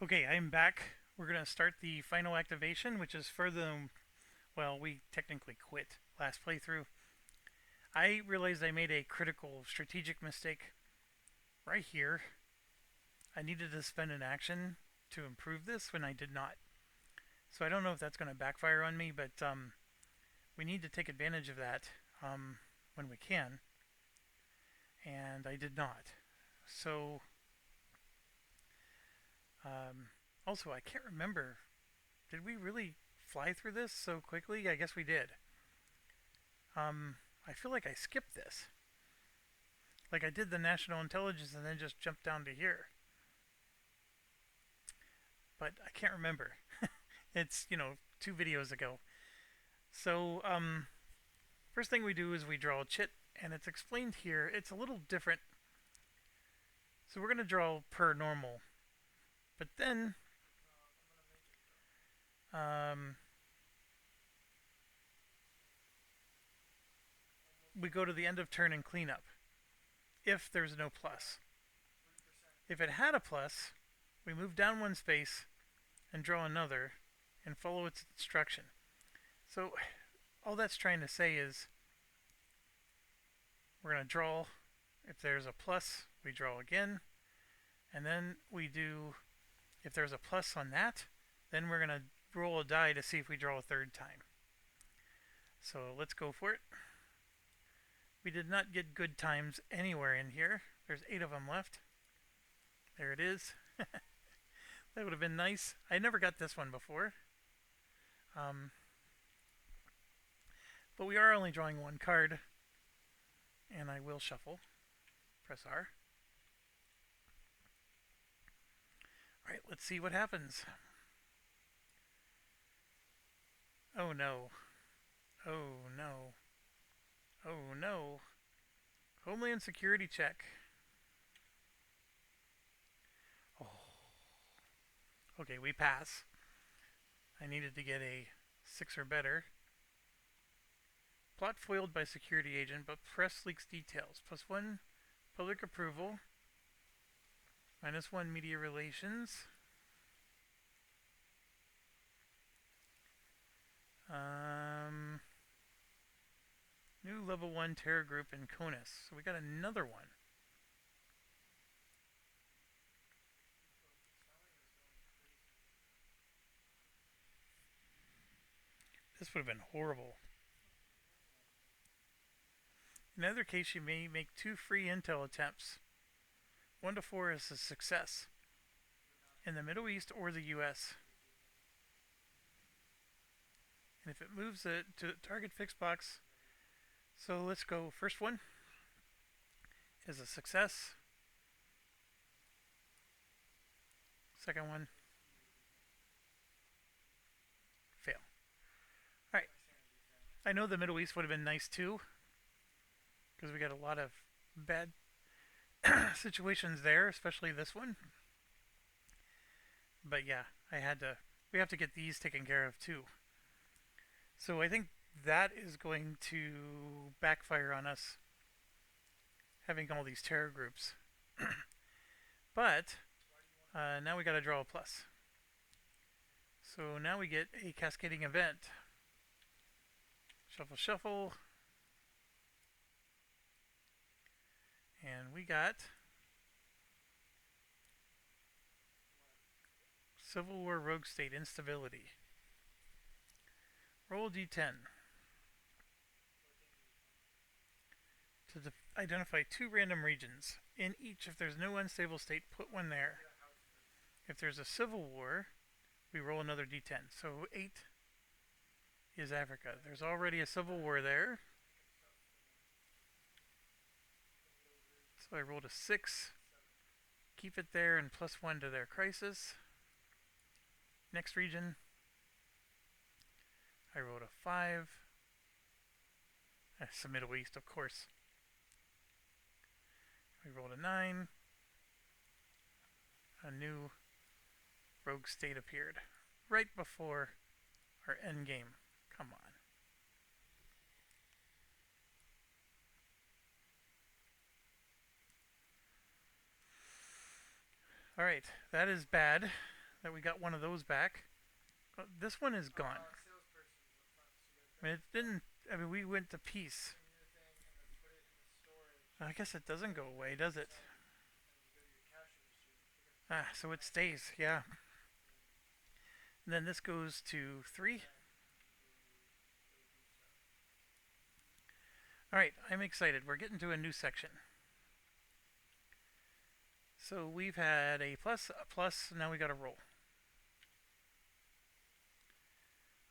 Okay, I'm back. We're going to start the final activation, which is for the. Well, we technically quit last playthrough. I realized I made a critical strategic mistake right here. I needed to spend an action to improve this when I did not. So I don't know if that's going to backfire on me, but we need to take advantage of that when we can. And I did not. So, also, I can't remember. Did we really fly through this so quickly? I guess we did. I feel like I skipped this. Like I did the national intelligence and then just jumped down to here. But I can't remember. It's, 2 videos ago. So, first thing we do is we draw a chit, and it's explained here. It's a little different. So we're going to draw per normal. But then, um, we go to the end of turn and clean up. If there's no plus. If it had a plus, we move down one space and draw another and follow its instruction. So all that's trying to say is we're going to draw. If there's a plus, we draw again. And then we do, if there's a plus on that, then we're going to roll a die to see if we draw a third time. So let's go for it. We did not get good times anywhere in here. There's 8 of them left. There it is. That would have been nice. I never got this one before. But we are only drawing one card. And I will shuffle. Press R. Alright, let's see what happens. Oh no. Oh no. Oh no. Homeland Security check. Oh. Okay, we pass. I needed to get a 6 or better. Plot foiled by security agent, but press leaks details. +1 public approval. -1 media relations. New level 1 terror group in CONUS. So we got another one. This would have been horrible. In either case, you may make 2 free intel attempts. 1 to 4 is a success. In the Middle East or the US. And if it moves it to target fixed box. So let's go. First one is a success. Second one, fail. Alright. I know the Middle East would have been nice too. Because we got a lot of bad situations there, especially this one. But yeah, we have to get these taken care of too. So I think that is going to backfire on us, having all these terror groups. But now we got to draw a plus. So now we get a cascading event. Shuffle, shuffle. And we got Civil War Rogue State Instability. Roll d10. To identify 2 random regions. In each, if there's no unstable state, put one there. If there's a civil war, we roll another d10. So 8 is Africa. There's already a civil war there. So I rolled a 6. Keep it there and +1 to their crisis. Next region, I rolled a 5. That's the Middle East, of course. We rolled a 9. A new rogue state appeared right before our end game. Come on. Alright, that is bad. that we got one of those back. This one is gone. I mean, it didn't. I mean, we went to peace. I guess it doesn't go away, does it? Ah, so it stays. Yeah. And then this goes to 3. All right, I'm excited. We're getting to a new section. So we've had a plus. Now we got to roll.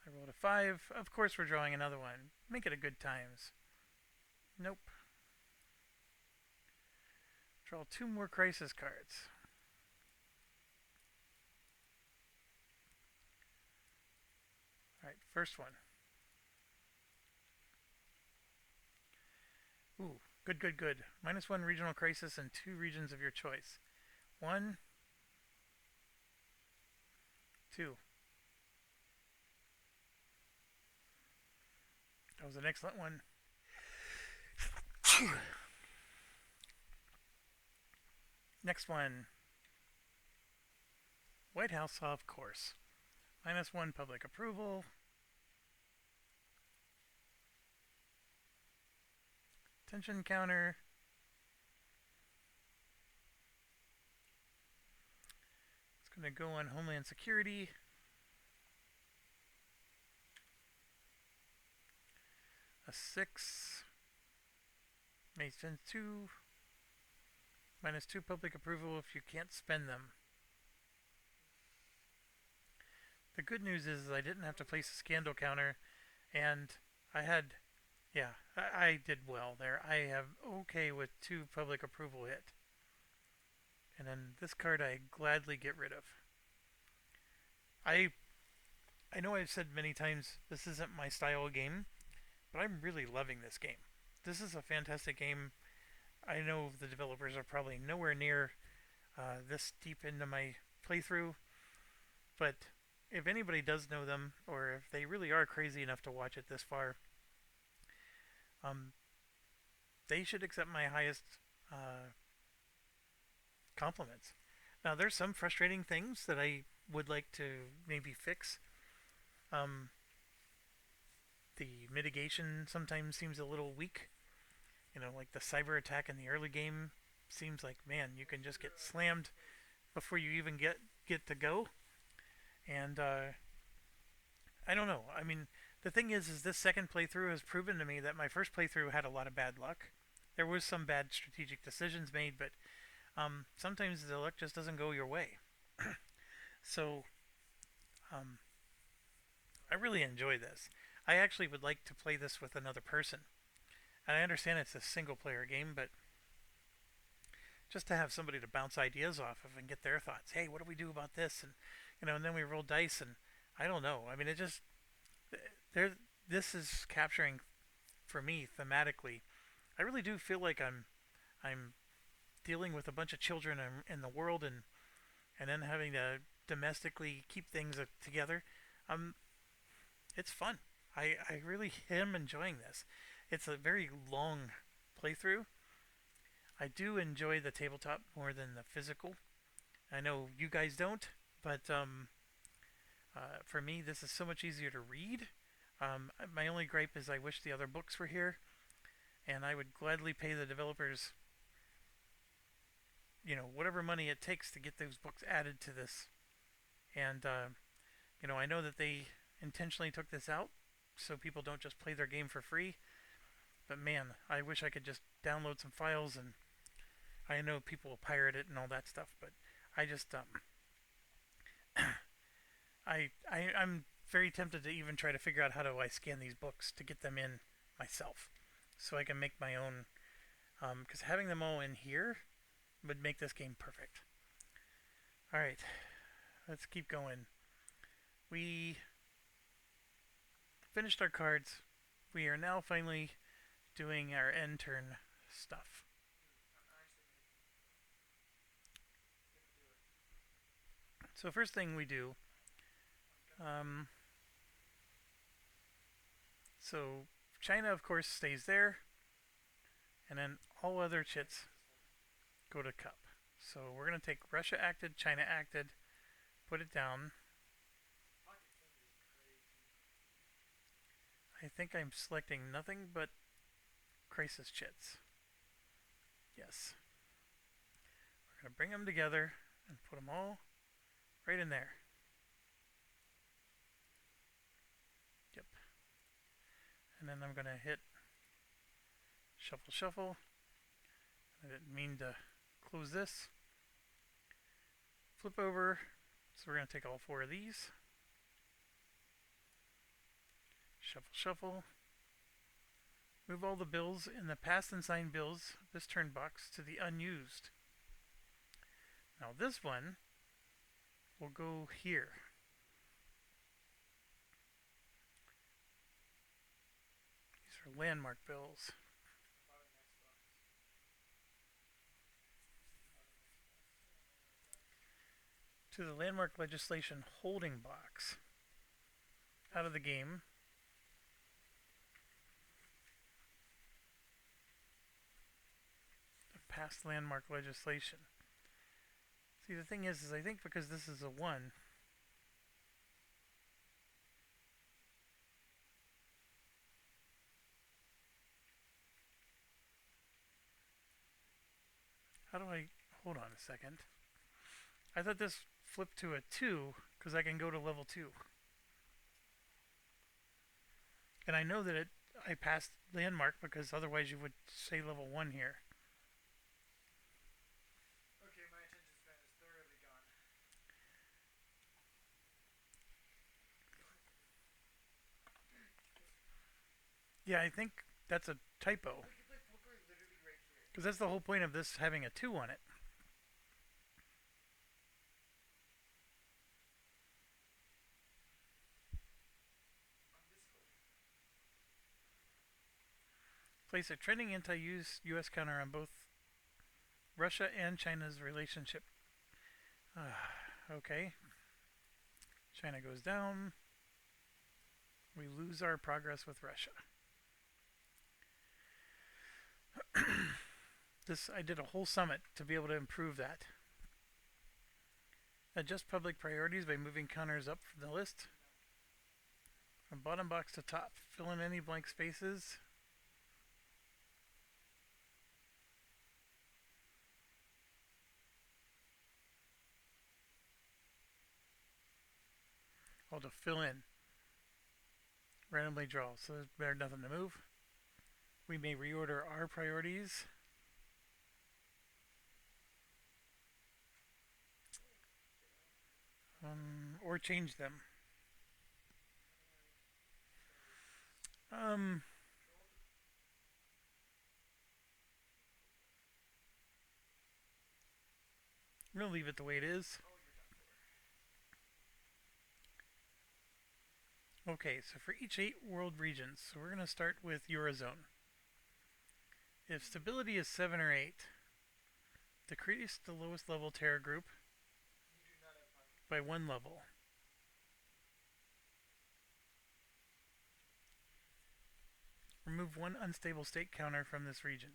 I rolled a 5. Of course, we're drawing another one. Make it a good times. Nope. Draw 2 more crisis cards. Alright, first one. Ooh, good, good, good. -1 regional crisis and 2 regions of your choice. 1, 2. That was an excellent one. Next one. White House, of course. -1 public approval. Tension counter. It's going to go on Homeland Security. A 6. Mason 2. -2 public approval if you can't spend them. The good news is I didn't have to place a scandal counter, and I had, yeah, I did well there. I have okay with 2 public approval hit. And then this card I gladly get rid of. I know I've said many times this isn't my style of game, but I'm really loving this game. This is a fantastic game. I know the developers are probably nowhere near this deep into my playthrough, but if anybody does know them, or if they really are crazy enough to watch it this far, they should accept my highest compliments. Now, there's some frustrating things that I would like to maybe fix. Um, the mitigation sometimes seems a little weak. You know, like the cyber attack in the early game seems like, man, you can just get slammed before you even get to go. And I don't know. I mean, the thing is this second playthrough has proven to me that my first playthrough had a lot of bad luck. There was some bad strategic decisions made, but sometimes the luck just doesn't go your way. So I really enjoy this. I actually would like to play this with another person. And I understand it's a single player game, but just to have somebody to bounce ideas off of and get their thoughts. Hey, what do we do about this? And and then we roll dice, and I don't know. I mean, it just there. This is capturing for me thematically. I really do feel like I'm dealing with a bunch of children in the world, and then having to domestically keep things together. Um, it's fun. I really am enjoying this. It's a very long playthrough. I do enjoy the tabletop more than the physical. I know you guys don't, but for me, this is so much easier to read. My only gripe is I wish the other books were here, and I would gladly pay the developers, whatever money it takes to get those books added to this. And I know that they intentionally took this out so people don't just play their game for free. But man, I wish I could just download some files, and I know people will pirate it and all that stuff. But I just I'm very tempted to even try to figure out how do I scan these books to get them in myself, so I can make my own. Because having them all in here would make this game perfect. All right, let's keep going. We finished our cards. We are now finally doing our end turn stuff. So first thing we do, so China of course stays there, and then all other chits go to cup. So we're gonna take Russia acted, China acted, put it down. I think I'm selecting nothing but crisis chits. Yes. We're going to bring them together and put them all right in there. Yep. And then I'm going to hit shuffle, shuffle. I didn't mean to close this. Flip over. So we're going to take all 4 of these. Shuffle, shuffle. Move all the bills in the past and signed bills this turn box to the unused. Now this one will go here. These are landmark bills. To the landmark legislation holding box. Out of the game. Past landmark legislation. See, the thing is I think because this is a 1, how do I, hold on a second. I thought this flipped to a 2 because I can go to level 2. And I know that I passed landmark because otherwise you would say level 1 here. Okay, my attention span is thoroughly gone. Yeah, I think that's a typo. We can play poker literally right here. Because that's the whole point of this having a 2 on it. On Discord. Place a trending anti-US counter on both Russia and China's relationship. Okay. China goes down. We lose our progress with Russia. I did a whole summit to be able to improve that. Adjust public priorities by moving counters up from the list. From bottom box to top. Fill in any blank spaces. Oh, to fill in. Randomly draw. So there's better nothing to move. We may reorder our priorities. Or change them. I'm going to leave it the way it is. Okay, so for each 8 world regions, so we're going to start with Eurozone. If stability is 7 or 8, decrease the lowest level terror group by 1 level. Remove 1 unstable state counter from this region.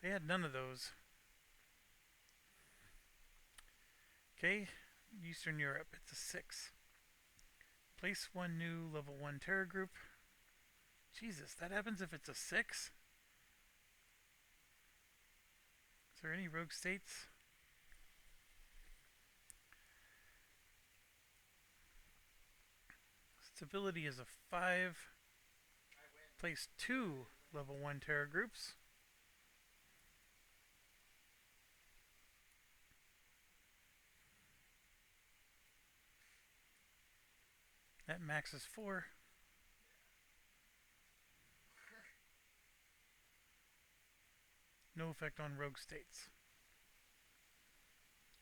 They had none of those. Okay, Eastern Europe, it's a 6. Place 1 new level 1 terror group. Jesus, that happens if it's a 6? Is there any rogue states? Stability is a 5. Place 2 level 1 terror groups. That max is 4. No effect on rogue states.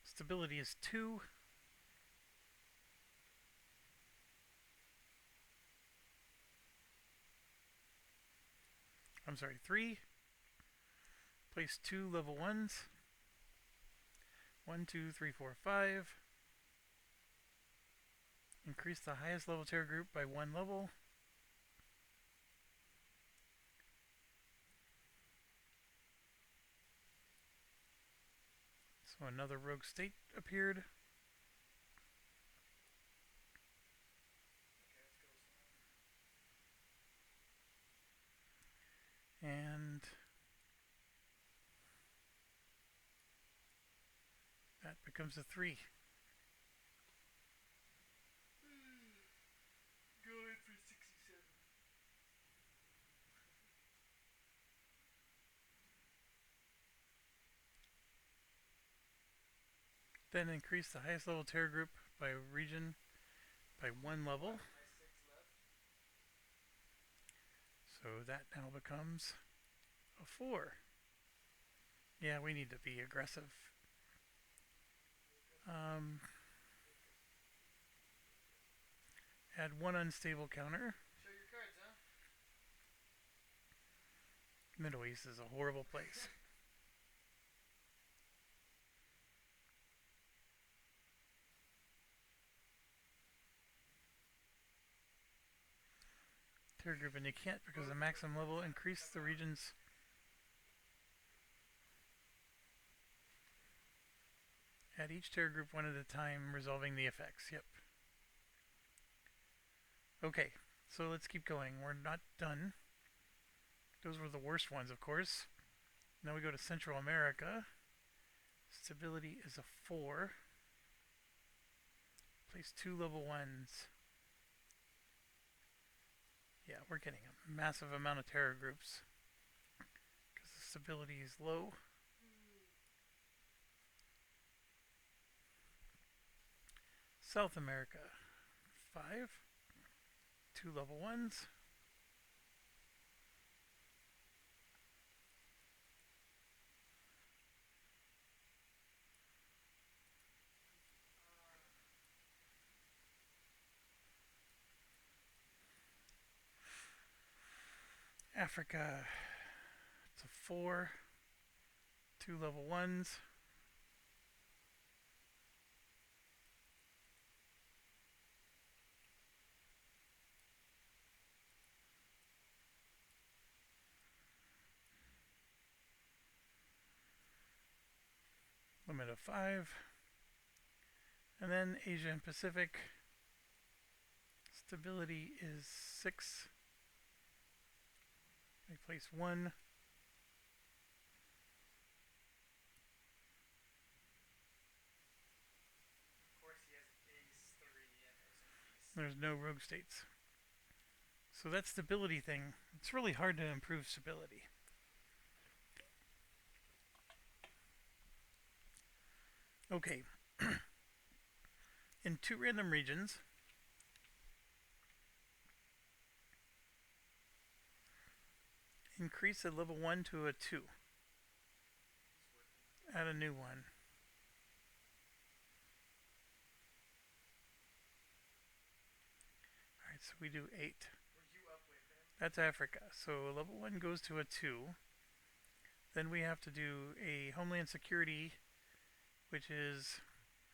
Stability is 2. I'm sorry, 3. Place 2 level 1s. 1, 2, 3, 4, 5. Increase the highest level terror group by 1 level. So another rogue state appeared. That becomes a 3. Going for 67. Then increase the highest level terror group by region by 1 level. My 6 left. So that now becomes a 4. Yeah, we need to be aggressive. Add 1 unstable counter. Show your cards, huh? Middle East is a horrible place. Terror group, and you can't because the maximum level increased the region's. Add each terror group one at a time, resolving the effects. Yep. Okay, so let's keep going. We're not done. Those were the worst ones, of course. Now we go to Central America. Stability is a 4. Place 2 level 1s. Yeah, we're getting a massive amount of terror groups because the stability is low. South America, 5. 2 level 1s. Africa, it's a 4. 2 level 1s. Limit of 5. And then Asia and Pacific. Stability is 6. They place 1. Of course, he has ace 3 and there's an ace. There's no rogue states. So that stability thing, it's really hard to improve stability. Okay. In 2 random regions, increase a level 1 to a 2. Add a new one. Alright, so we do 8. Were you up with him? That's Africa. So level 1 goes to a 2. Then we have to do a Homeland Security, which is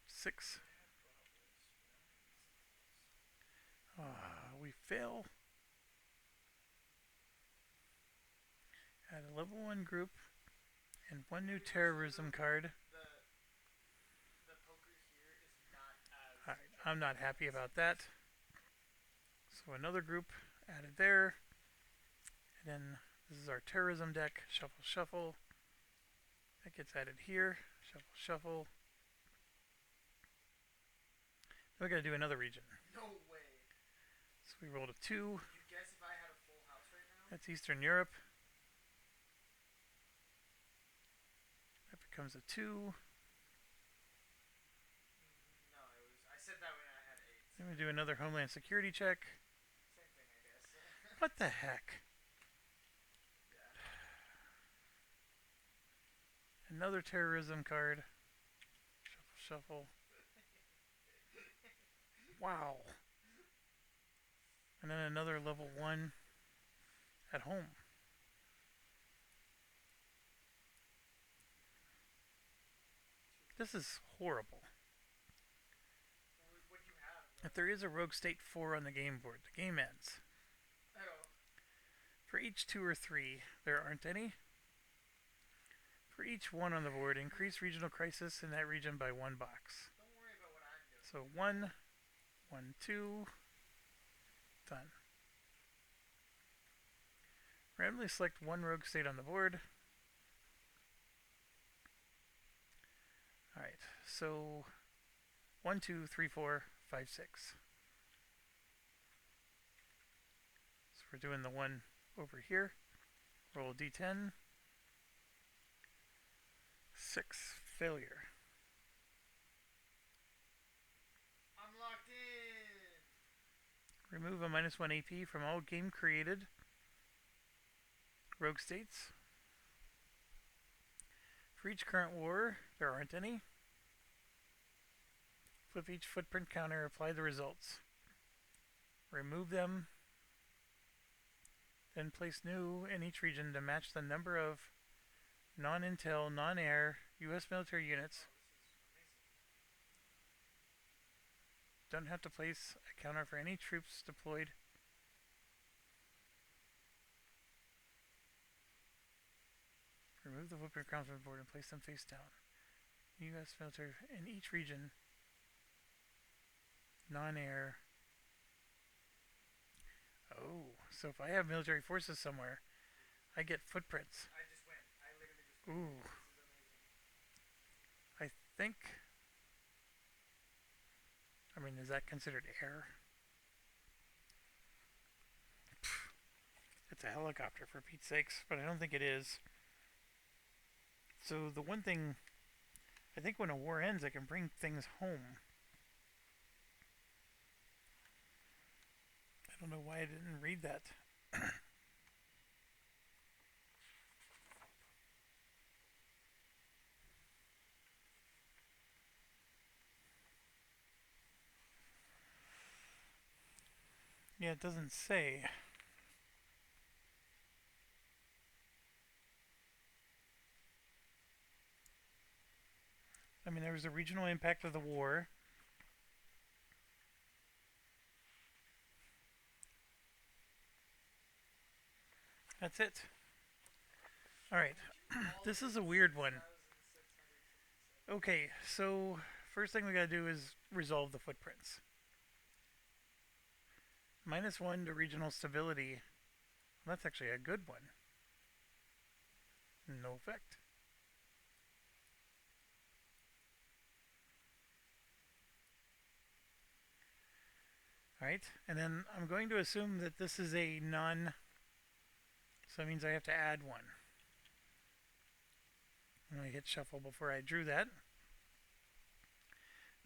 6. We fail. Add a level 1 group and 1 new terrorism card. The poker here is not as. Alright, I'm not happy about that. So another group added there. And then this is our terrorism deck. Shuffle, shuffle. That gets added here. Shuffle, shuffle. Then we gotta do another region. No way. So we rolled a 2. You guess if I had a full house right now? That's Eastern Europe. That becomes a 2. No, I said that when I had 8. Then we do another Homeland Security check. Same thing, I guess. What the heck? Yeah. Another terrorism card. Shuffle, shuffle. Wow. And then another level 1 at home. This is horrible. What do you have? If there is a rogue state 4 on the game board, the game ends. Oh. For each 2 or 3, there aren't any. For each 1 on the board, increase regional crisis in that region by 1 box. Don't worry about what I'm doing. So 1, 1, 2, done. Randomly select 1 rogue state on the board. Alright, So 1, 2, 3, 4, 5, 6. So we're doing the one over here. Roll d10. 6. Failure. I'm locked in. Remove a -1 AP from all game created rogue states. For each current war, there aren't any. Flip each footprint counter, apply the results. Remove them, then place new in each region to match the number of non-intel, non-air U.S. military units. Don't have to place a counter for any troops deployed. Remove the footprint counters from the board and place them face down. U.S. military in each region. Non-air. Oh, so if I have military forces somewhere, I get footprints. I just went. I literally just went. Ooh. This is amazing. I think. I mean, is that considered air? It's a helicopter for Pete's sakes, but I don't think it is. So the one thing, I think when a war ends, I can bring things home. I don't know why I didn't read that. Yeah, it doesn't say. I mean, there was the regional impact of the war. That's it. Alright, this is a weird one. 1,666. Okay, so first thing we gotta do is resolve the footprints. -1 to regional stability. That's actually a good one. No effect. Alright, and then I'm going to assume that this is a none, so that means I have to add one. I'm going to hit shuffle before I drew that.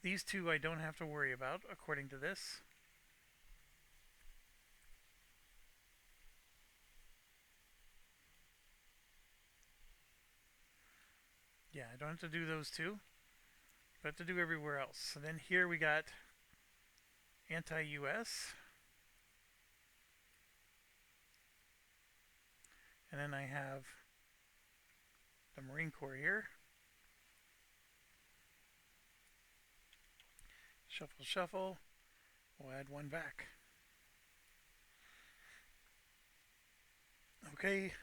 These two I don't have to worry about, according to this. Yeah, I don't have to do those two, but I have to do everywhere else. So then here we got anti-US. And then I have the Marine Corps here. Shuffle, shuffle. We'll add one back. Okay,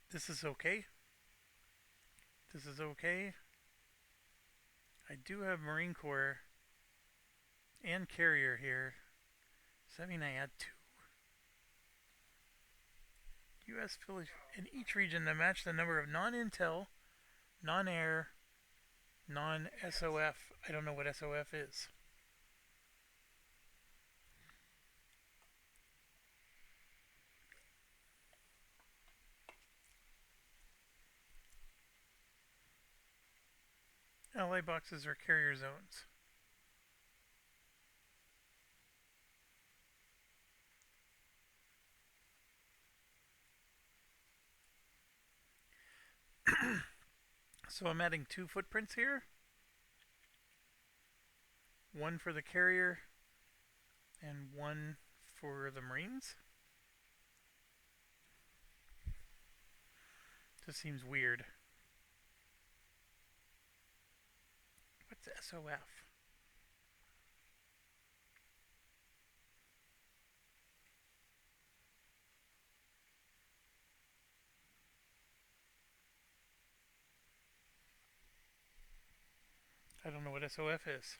this is okay. This is okay. I do have Marine Corps and Carrier here. Does that mean I add two? U.S. in each region to match the number of non-intel, non-air, non-SOF. I don't know what SOF is. Ally boxes are carrier zones. So I'm adding two footprints here. One for the carrier and one for the Marines. Just seems weird. What's SOF? I don't know what SOF is.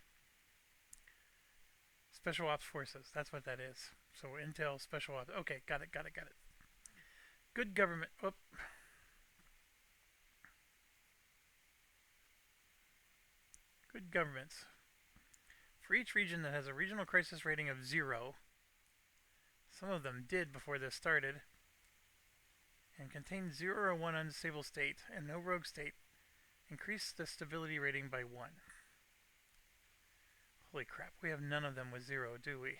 Special Ops Forces, that's what that is. So Intel Special Ops. Okay, got it. Good government. Oh. Good governments. For each region that has a regional crisis rating of 0, some of them did before this started, and contain 0 or 1 unstable state and no rogue state, increase the stability rating by 1. Holy crap, we have none of them with 0, do we?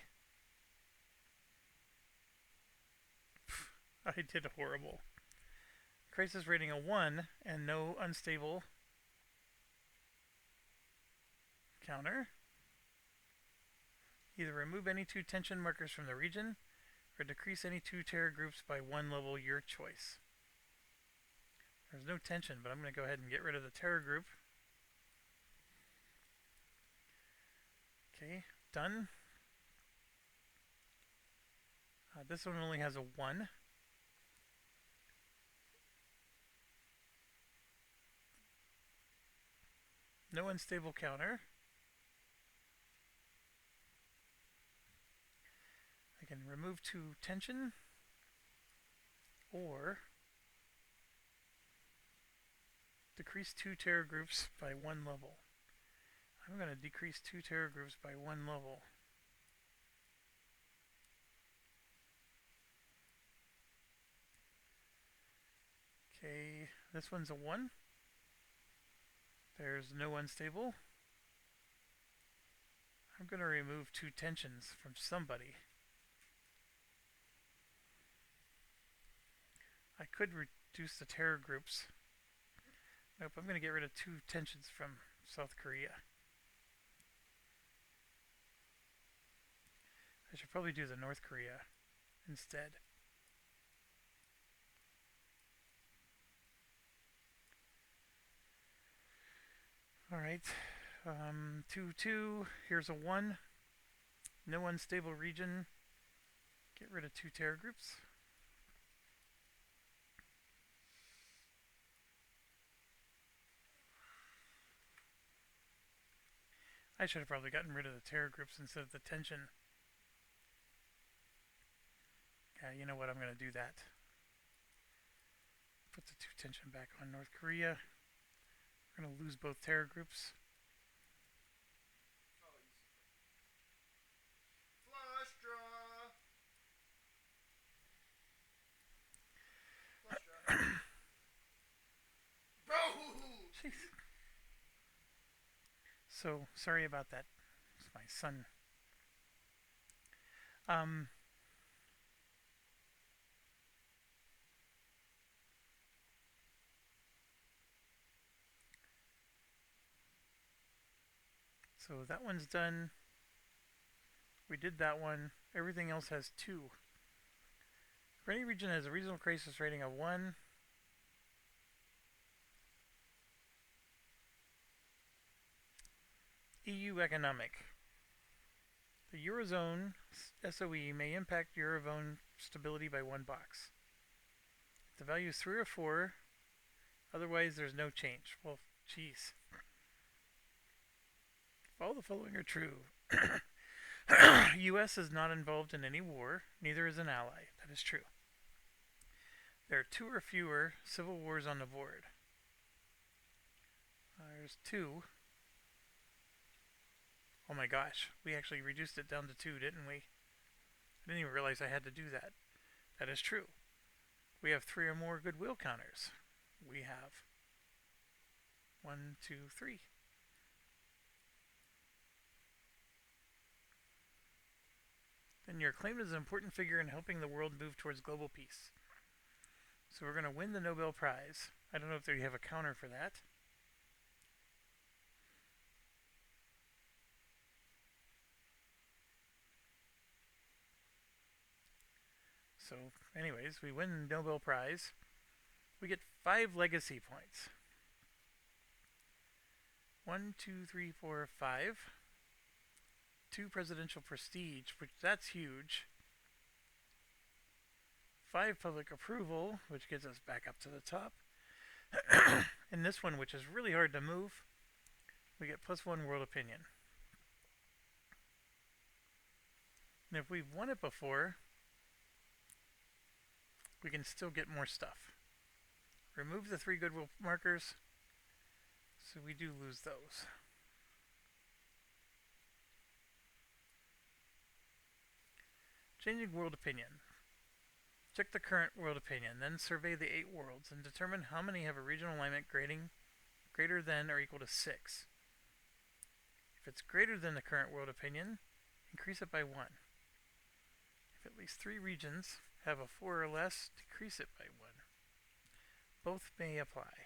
I did horrible. Crisis rating of 1 and no unstable counter. Either remove any 2 tension markers from the region or decrease any 2 terror groups by 1 level, your choice. There's no tension, but I'm going to go ahead and get rid of the terror group. Okay, done. This one only has a 1. No unstable counter. I can remove 2 tension or decrease 2 terror groups by 1 level. I'm going to decrease 2 terror groups by 1 level. Okay, this one's a 1. There's no unstable. I'm going to remove 2 tensions from somebody. I could reduce the terror groups. Nope, I'm going to get rid of 2 tensions from South Korea. I should probably do the North Korea instead. Alright, 2-2, here's a 1. No unstable region. Get rid of 2 terror groups. I should have probably gotten rid of the terror groups instead of the tension. Yeah, you know what, I'm going to do that. Put the 2 tension back on North Korea. We're going to lose both terror groups. Flush draw. Flush draw. Bro! Jeez. So, sorry about that. It's my son. So that one's done. We did that one. Everything else has 2. For any region that has a regional crisis rating of 1, EU economic. The Eurozone SOE may impact Eurozone stability by 1 box. If the value is 3 or 4, otherwise there's no change. Well, geez. If all the following are true, US is not involved in any war, neither is an ally. That is true. There are 2 or fewer civil wars on the board. There's 2. Oh my gosh, we actually reduced it down to 2, didn't we? I didn't even realize I had to do that. That is true. We have 3 or more goodwill counters. We have 1, 2, 3. Then you're claimed as an important figure in helping the world move towards global peace. So we're going to win the Nobel Prize. I don't know if you have a counter for that. So, anyways, we win the Nobel Prize. We get 5 legacy points. 1, 2, 3, 4, 5. 2 presidential prestige, which that's huge. 5 public approval, which gets us back up to the top. And this one, which is really hard to move, we get +1 world opinion. And if we've won it before, we can still get more stuff. Remove the 3 goodwill markers, so we do lose those. Changing world opinion. Check the current world opinion, then survey the 8 worlds and determine how many have a regional alignment grading greater than or equal to 6. If it's greater than the current world opinion, increase it by 1. If at least 3 regions have a 4 or less, decrease it by 1. Both may apply.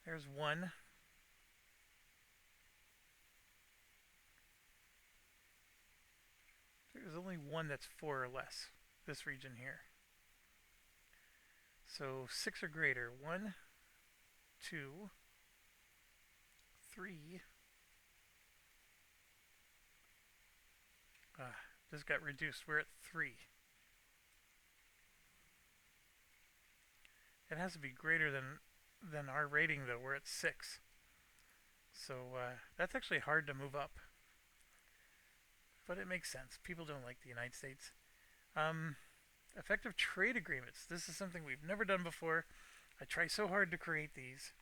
There's 1. There's only 1 that's 4 or less, this region here. So 6 or greater. 1, 2, 3. This got reduced. We're at 3. It has to be greater than our rating, though. We're at 6. So that's actually hard to move up. But it makes sense. People don't like the United States. Effective trade agreements. This is something we've never done before. I try so hard to create these.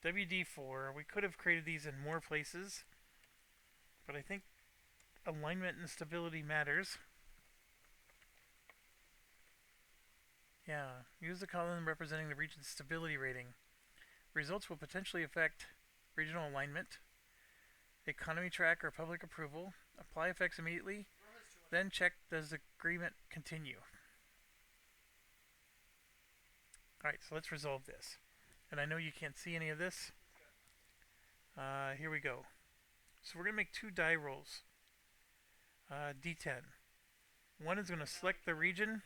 WD4. We could have created these in more places. But I think alignment and stability matters. Yeah. Use the column representing the region's stability rating. Results will potentially affect regional alignment, economy track, or public approval. Apply effects immediately. Then check, does the agreement continue? Alright, so let's resolve this. And I know you can't see any of this. Here we go. So we're going to make 2 die rolls. D10. One is going to select the region,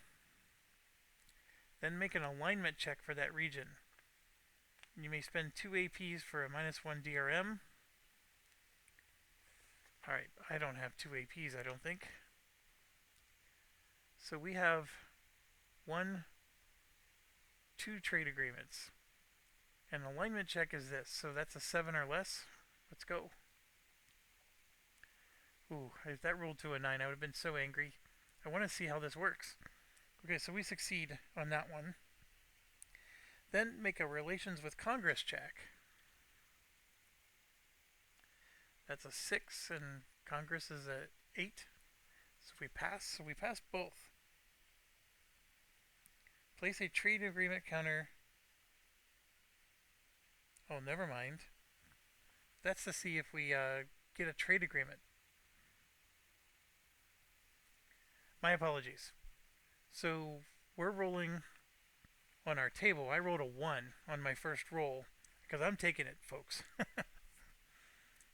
then make an alignment check for that region. You may spend 2 APs for a -1 DRM. Alright, I don't have 2 APs, I don't think. So we have 2 trade agreements. An alignment check is this, so that's a 7 or less. Let's go. Ooh, if that rolled to a 9, I would have been so angry. I want to see how this works. Okay, so we succeed on that one. Then make a relations with Congress check. That's a 6, and Congress is a 8. So we pass both. Place a trade agreement counter. Oh, never mind. That's to see if we get a trade agreement. My apologies. So we're rolling on our table. I rolled a 1 on my first roll because I'm taking it, folks.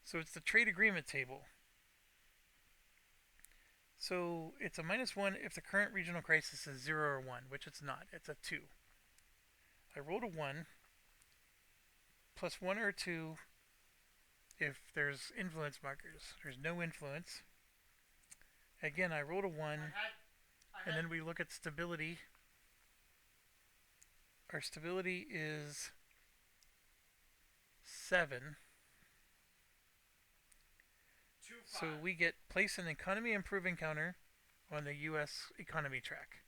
So it's the trade agreement table. So it's a -1 if the current regional crisis is 0 or 1, which it's not. It's a 2. I rolled a 1, plus 1 or 2 if there's influence markers. There's no influence. Again, I rolled a 1, and then we look at stability. Our stability is 7. So we get place an economy improving counter on the US economy track,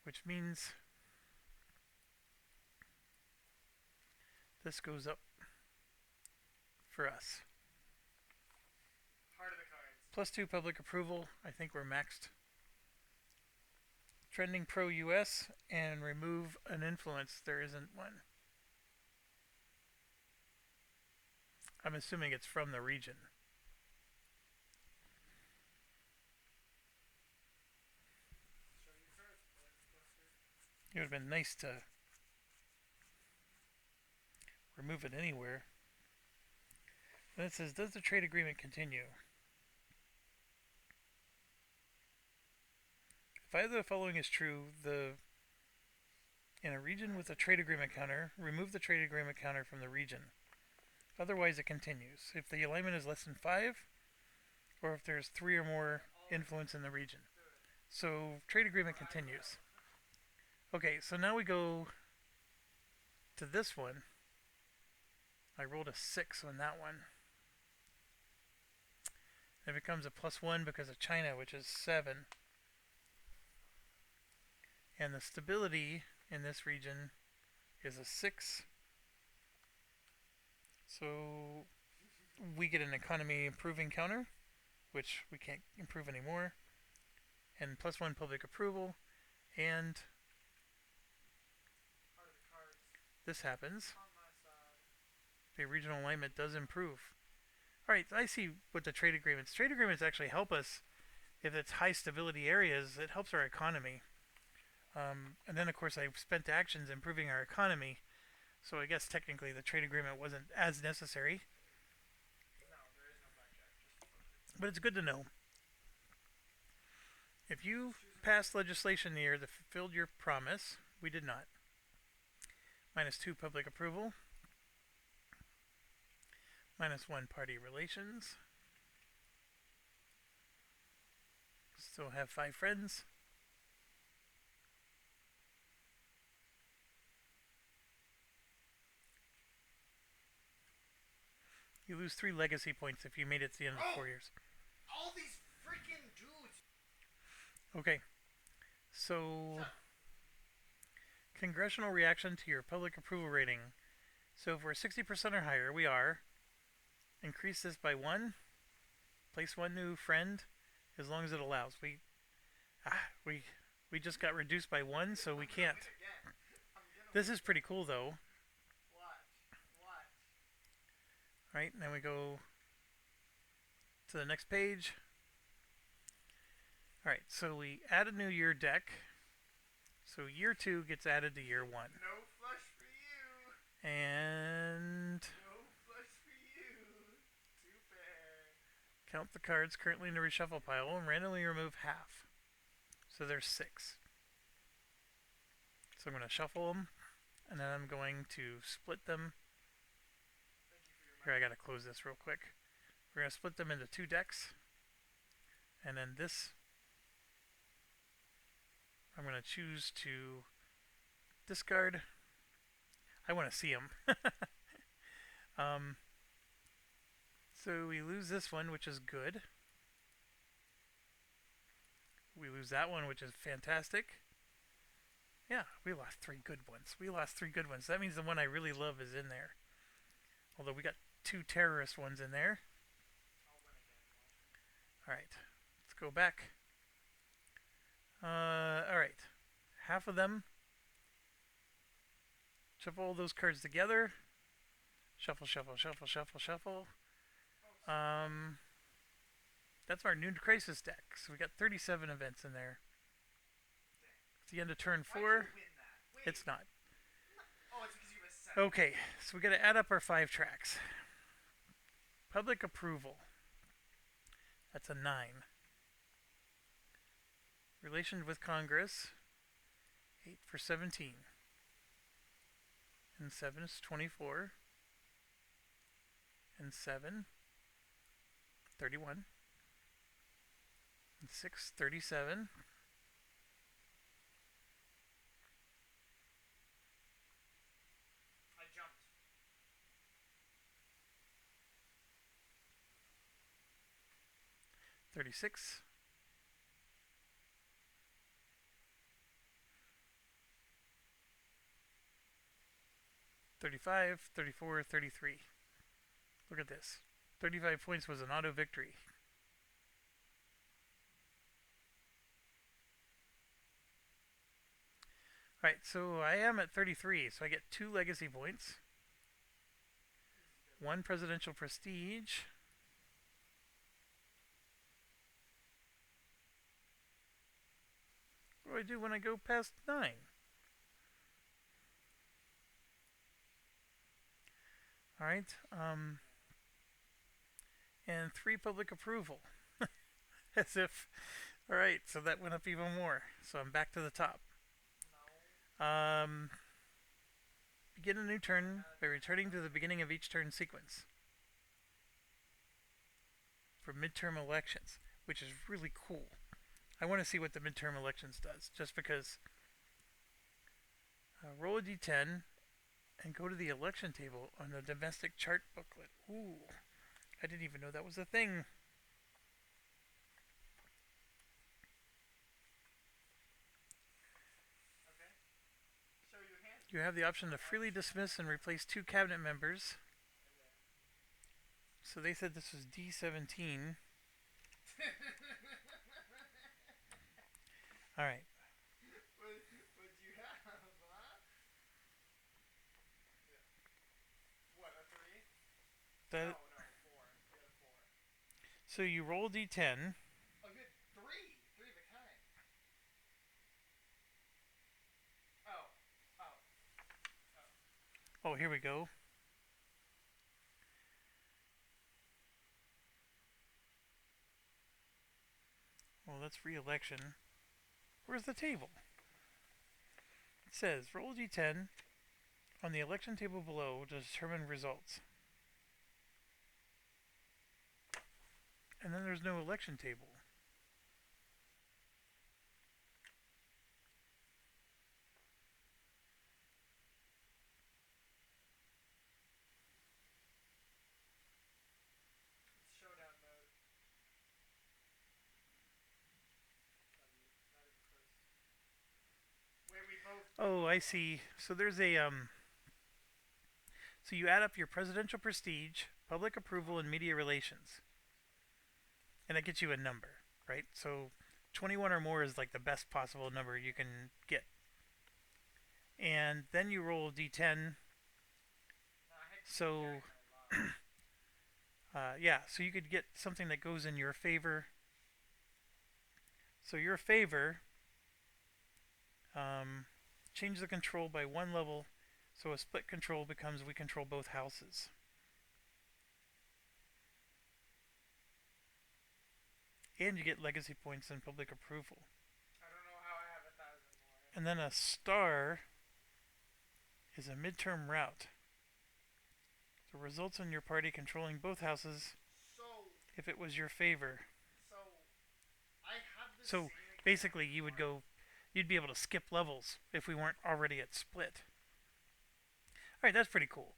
which means this goes up for us. Heart of the cards. +2 public approval. I think we're maxed. Trending pro US and remove an influence. There isn't one. I'm assuming it's from the region. It would have been nice to remove it anywhere. Then it says, does the trade agreement continue? If either of the following is true, in a region with a trade agreement counter, remove the trade agreement counter from the region. Otherwise it continues. If the alignment is less than 5, or if there's 3 or more influence in the region. So trade agreement continues. Okay, so now we go to this one. I rolled a 6 on that one. It becomes a +1 because of China, which is 7. And the stability in this region is a 6. So we get an economy improving counter, which we can't improve anymore, and +1 public approval, and Part of the cards this happens. on my side. The regional alignment does improve. Alright, I see what the trade agreements. Trade agreements actually help us if it's high stability areas. It helps our economy. And then, of course, I spent actions improving our economy. So I guess technically the trade agreement wasn't as necessary. No, there is no blackjack. Just But it's good to know. If you passed legislation the year that fulfilled your promise, we did not. -2 public approval. -1 party relations. Still have 5 friends. You lose 3 legacy points if you made it to the end of 4 years. all these freaking dudes. Okay. So, congressional reaction to your public approval rating. So if we're 60% or higher, we are. Increase this by 1. Place 1 new friend, as long as it allows. We just got reduced by 1, so we can't. Again. I'm gonna This is pretty cool, though. watch. Right, and then we go to the next page. Alright, so we add a new year deck. So year 2 gets added to year 1. No flush for you. And No flush for you. Too bad. count the cards currently in the reshuffle pile and randomly remove half. So there's 6. So I'm going to shuffle them, and then I'm going to split them. Thank you for your Here, I gotta close this real quick. We're gonna split them into 2 decks, and then this I'm gonna choose to discard. I want to see them. So we lose this one, which is good. We lose that one, which is fantastic. Yeah, we lost 3 good ones. That means the one I really love is in there. Although we got 2 terrorist ones in there. I'll win again. Alright, let's go back. Alright, half of them. Shuffle all those cards together. Shuffle, shuffle, shuffle, shuffle, shuffle. That's our new crisis deck. So we got 37 events in there. It's the end of turn Why'd you 4. win that? Wait. It's not. Oh, it's because you have a 7. Okay, so we gotta add up our 5 tracks. Public approval. That's a 9. Relation with Congress. 8 for 17. And 7 is 24. And 7, 31. And 6, 37. I jumped. 36. 35, 34, 33. Look at this. 35 points was an auto victory. Alright, so I am at 33, so I get 2 legacy points. 1 presidential prestige. What do I do when I go past 9? Alright, and 3 public approval. As if, alright, so that went up even more. So I'm back to the top. No. Begin a new turn by returning to the beginning of each turn sequence. For midterm elections, which is really cool. I want to see what the midterm elections does, just because. Roll a d10 and go to the election table on the domestic chart booklet. Ooh, I didn't even know that was a thing. Okay. Show your hand. You have the option to freely dismiss and replace 2 cabinet members. So they said this was D17. All right. What'd you have, huh? Yeah. What, a three? That, No, no, four. You got a four. so you roll d10. Oh, you had three. Three of a kind. Oh. Oh. Oh. Oh, here we go. Well, that's re-election. Where's the table? It says roll d10 on the election table below to determine results. And then there's no election table. It's showdown mode. Not even close. Where we both. Oh, I see. So there's a so you add up your presidential prestige, public approval, and media relations, and that gets you a number, right? So 21 or more is like the best possible number you can get. And then you roll d10. No, I had two So carries and I lost. yeah, so you could get something that goes in your favor. So your favor, um, change the control by one level, so a split control becomes we control both houses. And you get legacy points and public approval. I don't know how I have 1,000 more. And then a star is a midterm route. So results in your party controlling both houses So, if it was your favor. so I have the So same basically, exact you would one. go, you'd be able to skip levels if we weren't already at split. All right, that's pretty cool.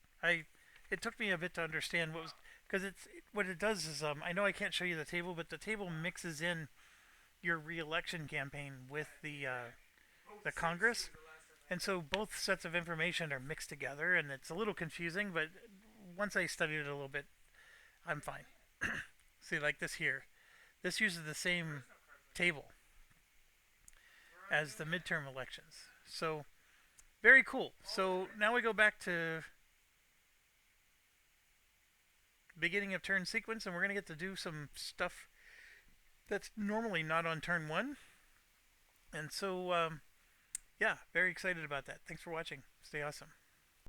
It took me a bit to understand what was because it's what it does is I know I can't show you the table, but the table mixes in your re-election campaign with Both the sets Congress, you the last time I and so both sets of information are mixed together, and it's a little confusing. But once I studied it a little bit, I'm fine. See, like this here, this uses the There same is no cards like table that. Where am I as the doing it? midterm elections. So very cool. So now we go back to beginning of turn sequence, and we're gonna get to do some stuff that's normally not on turn one. And so, yeah, very excited about that. Thanks for watching. Stay awesome.